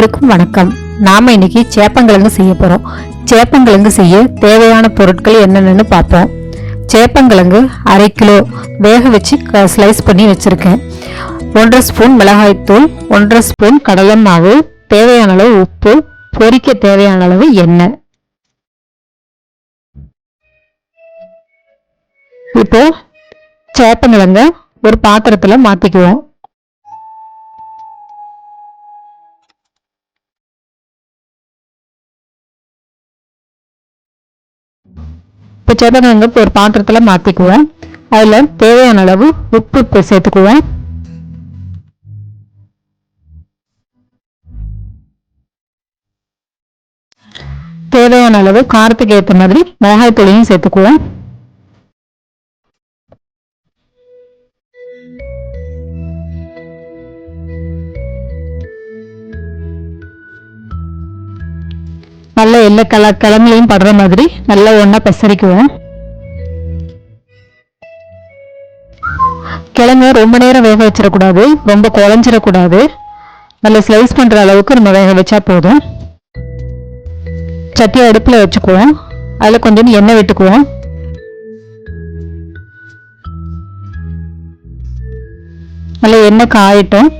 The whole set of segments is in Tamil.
அனைவருக்கும் வணக்கம். நாம இன்னைக்கு சேப்பங்கிழங்கு செய்ய போறோம். சேப்பங்கிழங்கு செய்ய தேவையான பொருட்கள் என்னென்னு பார்ப்போம். சேப்பங்கிழங்கு 1/2 கிலோ வேக வச்சு ஸ்லைஸ் பண்ணி வச்சிருக்கேன். 1.5 ஸ்பூன் மிளகாய்த்தூள், 1.5 ஸ்பூன் கடலை மாவு, தேவையான அளவு உப்பு, பொரிக்க தேவையான அளவு எண்ணெய். இப்போ சேப்பங்கிழங்க ஒரு பாத்திரத்துல மாத்திக்குவோம். இப்போ சேப்பங்கிழங்கு ஒரு பாத்திரத்துல மாத்திக்குவேன். அதுல தேவையான அளவு உப்பு சேர்த்துக்குவேன். தேவையான அளவு காரத்துக்கு ஏற்ற மாதிரி மிளகாய் தூளையும் சேர்த்துக்குவேன். நல்ல எல்லா கிழங்குலையும் படுற மாதிரி நல்லா ஒண்ணா பெசரிக்குவோம். கிழங்கு ரொம்ப நேரம் வேக வச்சிடக்கூடாது, ரொம்ப குழஞ்சிடக்கூடாது. நல்லா ஸ்லைஸ் பண்ற அளவுக்கு நம்ம வேக வச்சா போதும். சட்டியை அடுப்புல வச்சுக்குவோம். அதுல கொஞ்சம் எண்ணெய் விட்டுக்குவோம். நல்லா எண்ணெய் காயட்டும்.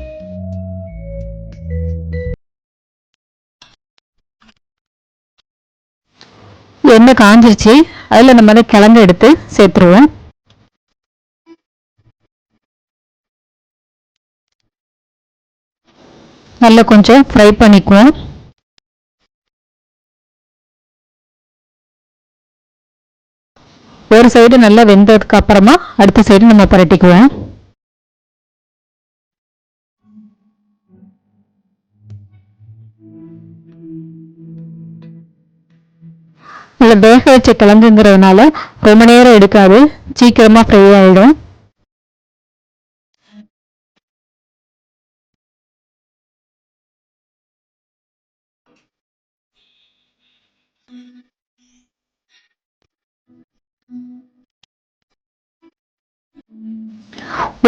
எண்ணெய் காஞ்சிருச்சு. அதுல நம்ம கிழங்கு எடுத்து சேர்த்துருவோம். நல்லா கொஞ்சம் ஃப்ரை பண்ணிக்குவோம். ஒரு சைடு நல்லா வெந்ததுக்கு அப்புறமா அடுத்த சைடு நம்ம பரட்டிக்குவோம். நல்லா வேக வச்ச கிழங்குங்கிறதுனால ரொம்ப நேரம் எடுக்காது, சீக்கிரமா ஃப்ரை ஆயிடும்.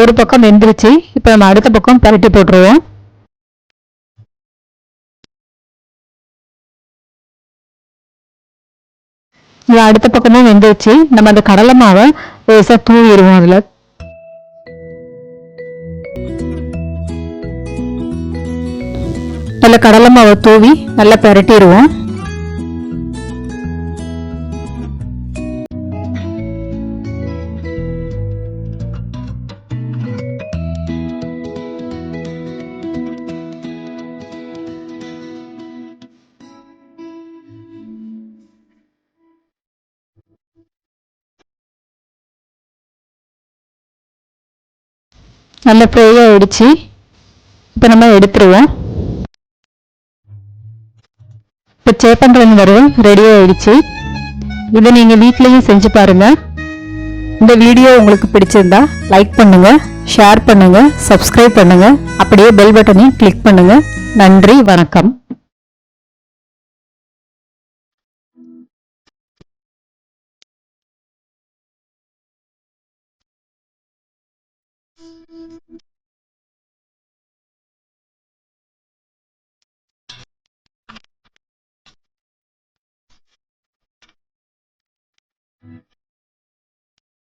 ஒரு பக்கம் வெந்துருச்சு. இப்ப நம்ம அடுத்த பக்கம் பரட்டி போட்டுருவோம். அடுத்த பக்கமும் வெந்துருச்சு. நம்ம அந்த கடலை மாவை லேசா தூவிடுவோம். அதுல நல்ல கடலை மாவை தூவி நல்லா பரட்டிடுவோம். நல்ல ஃப்ரை ஆயிடுச்சு. இப்போ நம்ம எடுத்துருவோம். இப்போ சேப்பங்கிழங்கு வறுவல் ரெடி ஆயிடுச்சு. இதை நீங்க வீட்லயும் செஞ்சு பாருங்க. இந்த வீடியோ உங்களுக்கு பிடிச்சிருந்தா லைக் பண்ணுங்க, ஷேர் பண்ணுங்க, சப்ஸ்கிரைப் பண்ணுங்க, அப்படியே பெல் பட்டனையும் கிளிக் பண்ணுங்க. நன்றி, வணக்கம்.